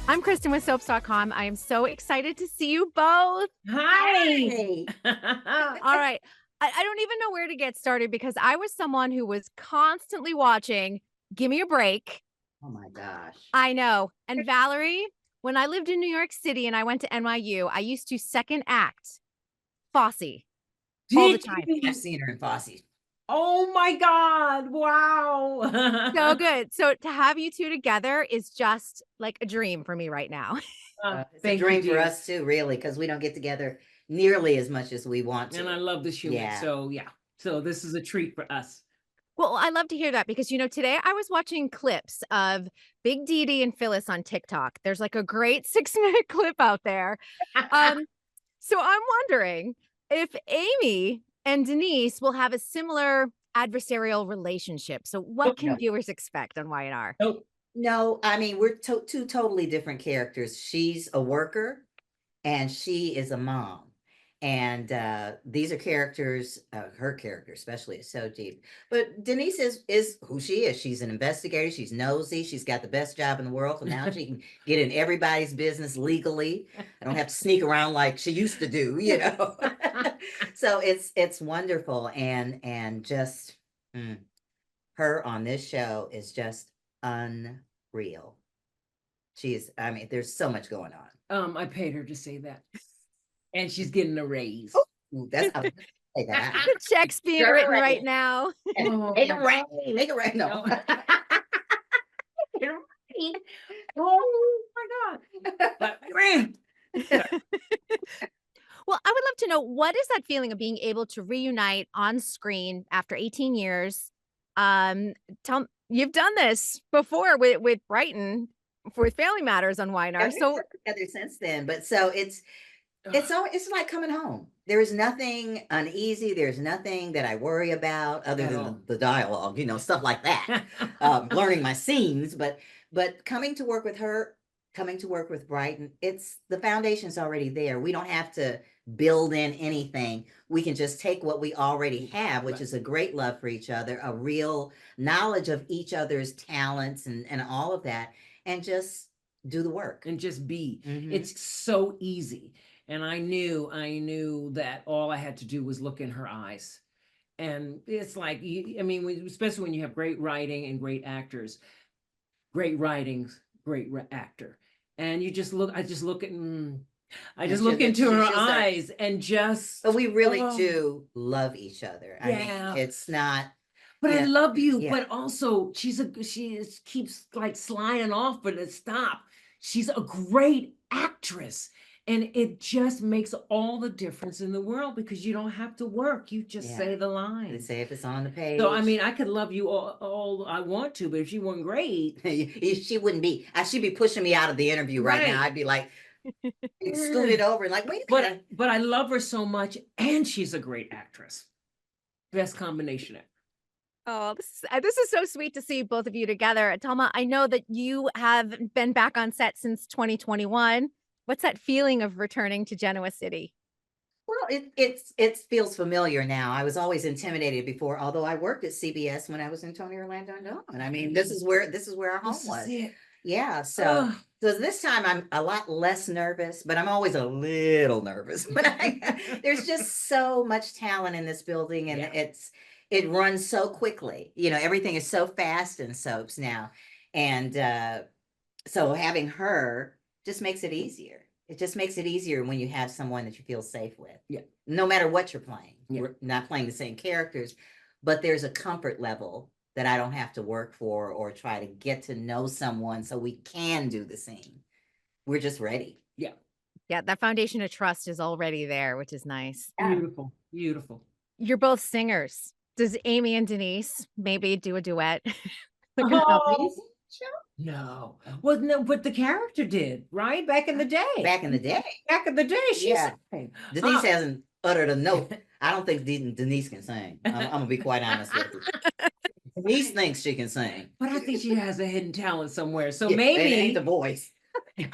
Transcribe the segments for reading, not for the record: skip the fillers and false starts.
I'm Kristen with Soaps.com. I am so excited to see you both. Hi. All right. I don't even know where to get started because I was someone who was constantly watching Give Me a Break. Oh my gosh. I know. And Valarie, when I lived in New York City and I went to NYU, I used to second act Fosse all the time. I've seen her in Fosse. Oh my God. Wow. So good. So to have you two together is just like a dream for me right now. It's a dream for us too, really, because we don't get together nearly as much as we want to. And I love this humor. Yeah. So yeah. So this is a treat for us. Well, I love to hear that because, today I was watching clips of Big Dee and Phyllis on TikTok. There's like a great 6-minute clip out there. So I'm wondering if Amy and Denise will have a similar adversarial relationship. So what can viewers expect on Y&R? No, I mean, we're two totally different characters. She's a worker and she is a mom. And these are characters, her character especially is so deep. But Denise is who she is. She's an investigator. She's nosy. She's got the best job in the world. So now she can get in everybody's business legally. I don't have to sneak around like she used to do, So it's wonderful. And just her on this show is just unreal. I mean, there's so much going on. I paid her to say that. And she's getting a raise. Oh, that's how say that. The check's being written right now. Make it rain. Make it rain. No. Oh my God. Well, I would love to know, what is that feeling of being able to reunite on screen after 18 years? You've done this before with Brighton with Family Matters on Y&R. So together since then, but so it's like coming home. There is nothing uneasy. There's nothing that I worry about other than the dialogue, stuff like that. Learning my scenes, but coming to work with her, coming to work with Brighton, the foundation's already there. We don't have to build in anything. We can just take what we already have, which is a great love for each other, a real knowledge of each other's talents and all of that, and just do the work. And just be. It's so easy. And I knew that all I had to do was look in her eyes. And it's like, especially when you have great writing and great actors, great writings, great actor. And I just look into her eyes and just. But we really do love each other. Yeah. I mean, it's not. But I love you, but also she keeps like sliding off, but stop. She's a great actress. And it just makes all the difference in the world because you don't have to work. You just say the line. Say if it's on the page. So, I mean, I could love you all I want to, but if she weren't great. She wouldn't be. She'd be pushing me out of the interview right now. I'd be like, scoot it over. Like, wait a minute. But I love her so much. And she's a great actress. Best combination ever. Oh, this is so sweet to see both of you together. Telma, I know that you have been back on set since 2021. What's that feeling of returning to Genoa City? Well, it feels familiar now. I was always intimidated before, although I worked at CBS when I was in Tony Orlando and Dawn. I mean, this is where our home was. Yeah. So this time I'm a lot less nervous, but I'm always a little nervous. But there's just so much talent in this building, and it runs so quickly. Everything is so fast in soaps now, and so having her just makes it easier. It just makes it easier when you have someone that you feel safe with. Yeah. No matter what you're playing. We're not playing the same characters, but there's a comfort level that I don't have to work for or try to get to know someone so we can do the scene. We're just ready. Yeah. Yeah, that foundation of trust is already there, which is nice. Beautiful. Beautiful. You're both singers. Does Amy and Denise maybe do a duet? No. Well, no, but the character did, right? Back in the day. Back in the day, she sang. Denise hasn't uttered a note. I don't think Denise can sing. I'm gonna be quite honest with you. Denise thinks she can sing, but I think she has a hidden talent somewhere. So maybe it ain't the voice.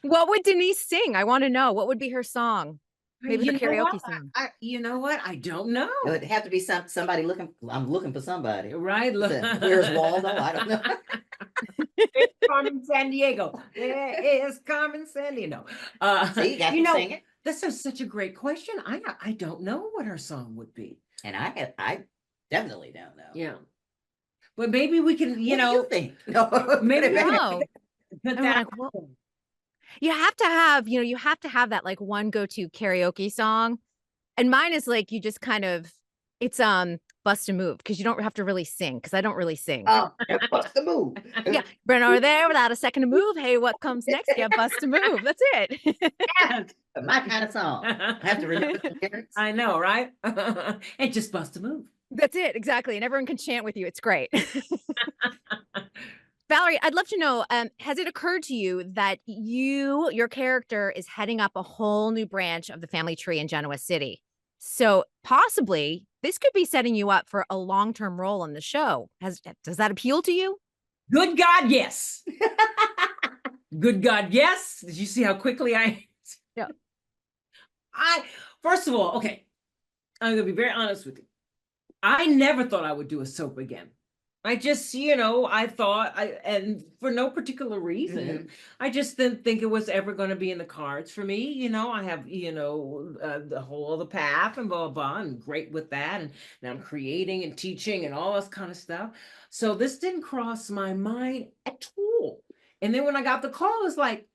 What would Denise sing? I want to know. What would be her song? Maybe the karaoke song. You know what? I don't know. It would have to be somebody looking. I'm looking for somebody. Right. Where's Waldo? I don't know. Carmen San Diego. Where is Carmen San Diego? See, you got to sing it. This is such a great question. I don't know what her song would be. And I definitely don't know. Yeah. But maybe we can, What do you think? No, maybe we can No. put I'm that. like, well, you have to have, you have to have that like one go-to karaoke song. And mine is like, you just kind of, it's Bust a Move, because you don't have to really sing, because I don't really sing. Oh, bust a move. Yeah, Brent over there without a second to move. Hey, what comes next? Yeah, bust a move. That's it. Yes. My kind of song. I have to remember the lyrics. I know, right? And just bust a move. That's it, exactly. And everyone can chant with you. It's great. Valarie, I'd love to know, has it occurred to you that your character is heading up a whole new branch of the family tree in Genoa City? So possibly this could be setting you up for a long-term role in the show. Does that appeal to you? Good God, yes. Good God, yes. Did you see how quickly Yeah. First of all, okay, I'm gonna be very honest with you. I never thought I would do a soap again. I just, I thought and for no particular reason, I just didn't think it was ever going to be in the cards for me. I have, the whole other path and blah, blah, and great with that. And now I'm creating and teaching and all this kind of stuff. So this didn't cross my mind at all. And then when I got the call, it's like,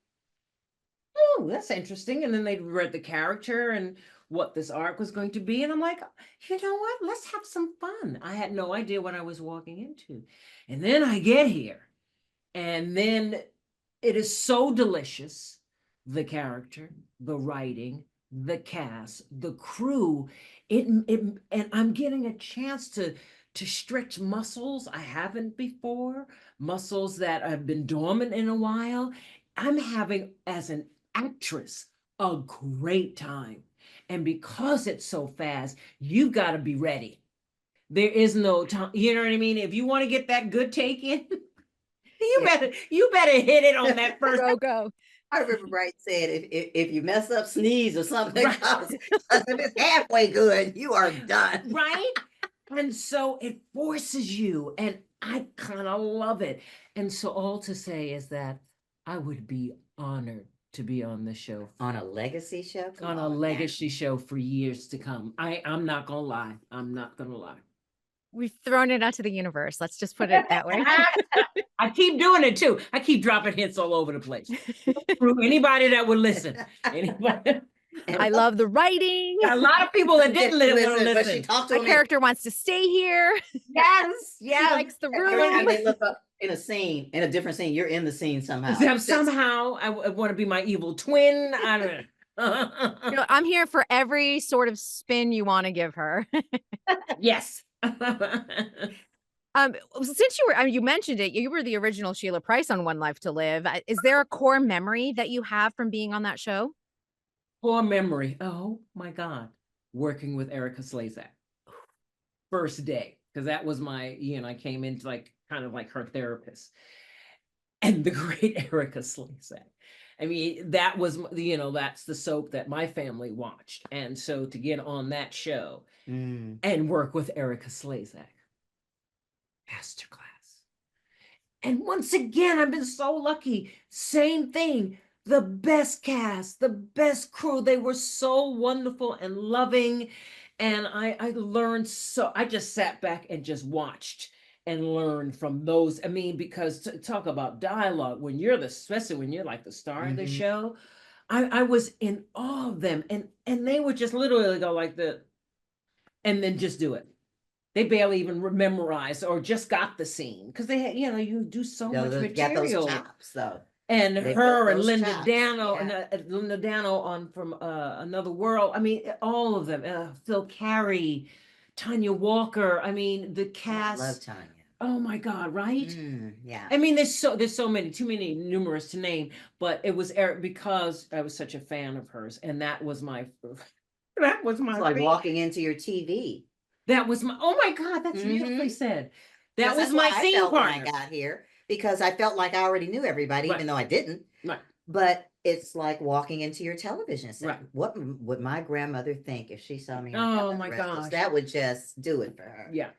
oh, that's interesting. And then they read the character and what this arc was going to be. And I'm like, you know what? Let's have some fun. I had no idea what I was walking into. And then I get here. And then it is so delicious. The character, the writing, the cast, the crew. And I'm getting a chance to stretch muscles I haven't before, muscles that have been dormant in a while. I'm having, as an actress, a great time. And because it's so fast, you've got to be ready. There is no time. You know what I mean? If you want to get that good take in, you better hit it on that first. Go. I remember Bright said, if you mess up, sneeze or something, Right. if it's halfway good, you are done. Right? And so it forces you, and I kind of love it. And so all to say is that I would be honored to be on the show. On a legacy show? On a legacy show for years to come. I'm not gonna lie. I'm not gonna lie. We've thrown it out to the universe. Let's just put it that way. I keep doing it too. I keep dropping hints all over the place. Anybody that would listen. Anybody. I love the writing. A lot of people that didn't listen. But she talked to My character wants to stay here. Yes. He likes the Every time room. they look up in a different scene, you're in the scene somehow. Somehow I want to be my evil twin. I don't know. I'm here for every sort of spin you want to give her. Yes. Since you mentioned it, you were the original Sheila Price on One Life to Live. Is there a core memory that you have from being on that show? Core memory. Oh my God. Working with Erika Slezak. First day. Because that was my, I came into kind of like her therapist. And the great Erika Slezak. I mean, that was, that's the soap that my family watched. And so to get on that show and work with Erika Slezak, masterclass. And once again, I've been so lucky. Same thing. The best cast, the best crew. They were so wonderful and loving. And I learned I just sat back and just watched and learned from those. I mean, because talk about dialogue, especially when you're like the star of the show, I was in awe of them. And they would just literally go like that and then just do it. They barely even memorize or just got the scene because they had, you do so much material. Got those chops, though. And They her got and those Linda chops, Dano yeah. and Linda Dano on from Another World. I mean, all of them. Phil Carey, Tanya Walker. I mean, the cast. I love Tanya. Oh my God! Right? Yeah. I mean, there's so many, too many, numerous to name. But it was Eric because I was such a fan of hers, and that was my. It's like walking into your TV. That was my. Oh my God! That's beautifully said. That was my scene partner. When I got here. Because I felt like I already knew everybody, even though I didn't. Right. But it's like walking into your television set. Right. What would my grandmother think if she saw me? Oh my gosh. That would just do it for her. Yeah.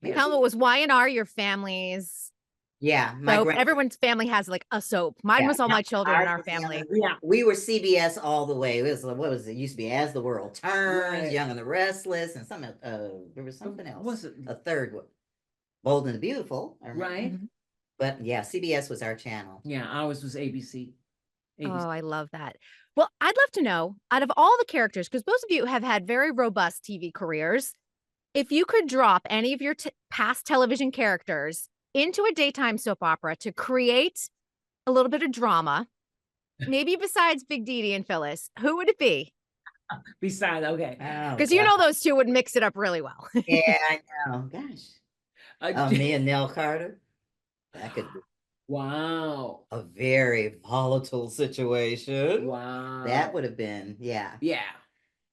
Telma, was Y&R your family's Yeah, my Soap. grand. Everyone's family has like a soap. Mine Yeah, was all no, my children in ours our was the family. other- Yeah. We were CBS all the way. It was what was it? Used to be As the World Turns, Right. Young and the Restless, and some there was something else. Was it A third one, Bold and the Beautiful. I remember. right? Mhm. But yeah, CBS was our channel. Yeah, ours was ABC. Oh, ABC. I love that. Well, I'd love to know, out of all the characters, because both of you have had very robust TV careers, if you could drop any of your past television characters into a daytime soap opera to create a little bit of drama, maybe besides Big Dee and Phyllis, who would it be? Besides, okay. Oh, Because you know those two would mix it up really well. yeah, I know. Gosh, me and Nell Carter. That could be Wow. a very volatile situation. Wow. That would have been, yeah. Yeah.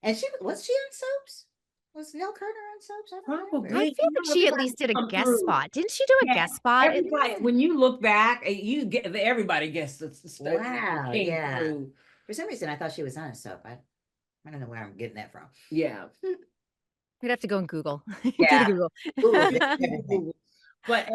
And she on soaps? Was Nell Carter on soaps? I don't remember. I feel like she at least did a guest spot. Didn't she do a guest spot? Everybody, when you look back, you get everybody gets the Wow, came yeah. through. For some reason, I thought she was on a soap. I don't know where I'm getting that from. Yeah. We'd have to go and Google. Yeah. Google. Google. But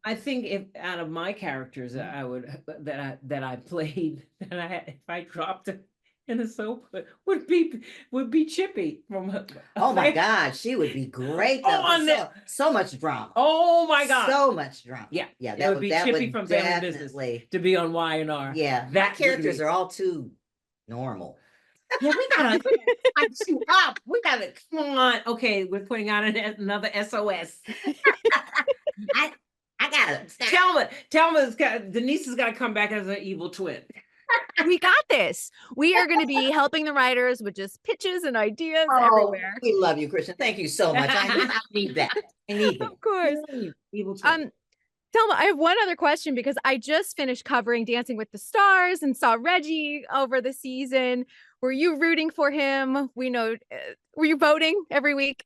I think if out of my characters that I would that I played if I dropped it in a soap would be Chippy from Oh my God, she would be great. Though. So much drama. Oh my God, so much drama. Yeah, yeah. That would be Chippy from Family Business to be on Y&R. Yeah, that characters are all too normal. Yeah, we gotta you up. We gotta come on. Okay, we're putting out another SOS. I gotta Telma's got Denise has got to come back as an evil twin. We got this. We are going to be helping the writers with just pitches and ideas everywhere. We love you, Christian. Thank you so much. I need that. I need that. Of course. Evil twin. Telma, I have one other question because I just finished covering Dancing with the Stars and saw Reggie over the season. Were you rooting for him? We know. Were you voting every week?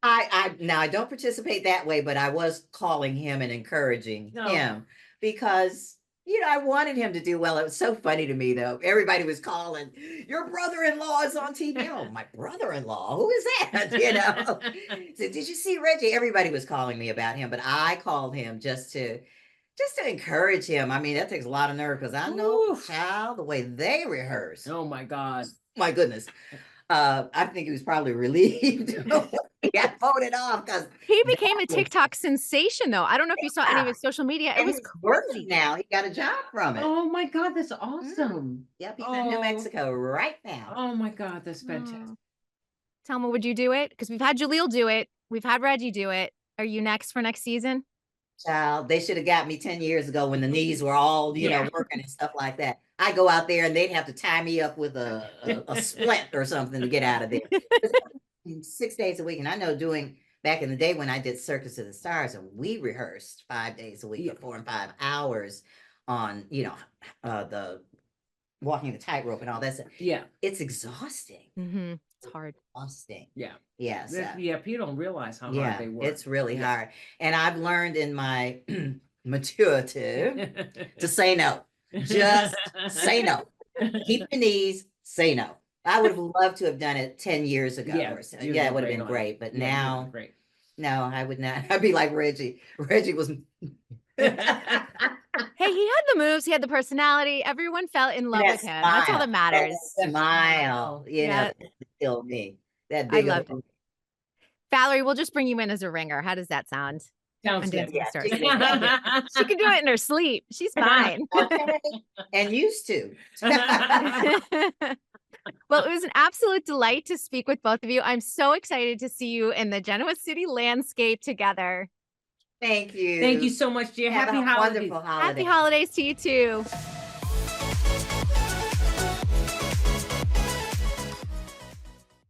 Now I don't participate that way, but I was calling him and encouraging him because I wanted him to do well. It was so funny to me though. Everybody was calling, your brother-in-law is on TV. Oh, my brother-in-law, who is that? So, did you see Reggie? Everybody was calling me about him, but I called him just to encourage him. I mean, that takes a lot of nerve because I know, child, the way they rehearse. Oh my God. My goodness. I think he was probably relieved. He got voted off because he became a TikTok sensation, though. I don't know if you saw any of his social media. It was working now. He got a job from it. Oh my God, that's awesome. Yep, he's in New Mexico right now. Oh my God, that's fantastic. Telma, would you do it? Because we've had Jaleel do it. We've had Reggie do it. Are you next for next season? Child, they should have got me 10 years ago when the knees were all, working and stuff like that. I go out there and they'd have to tie me up with a splint or something to get out of there. 6 days a week. And I know back in the day when I did Circus of the Stars and we rehearsed 5 days a week for 4 and 5 hours on, the walking the tightrope and all that stuff. Yeah. It's exhausting. Mm-hmm. It's hard. Exhausting. Yeah. Yes. Yeah. People don't realize how hard they work. It's really hard. And I've learned in my maturity to say no. Just say no. Keep your knees, say no. I would have loved to have done it 10 years ago. Yeah, or so. Yeah, it would have been great. But now, great. No, I would not. I'd be like Reggie. Reggie was. Hey, he had the moves. He had the personality. Everyone fell in love with him. That's all that matters. That smile, still me. That big. I loved it. Valarie, we'll just bring you in as a ringer. How does that sound? Sounds good. Yeah, she can do it in her sleep. She's fine. And used to. Well, it was an absolute delight to speak with both of you. I'm so excited to see you in the Genoa City landscape together. Thank you. Thank you so much, dear. Happy holidays. Wonderful holiday. Happy holidays to you too.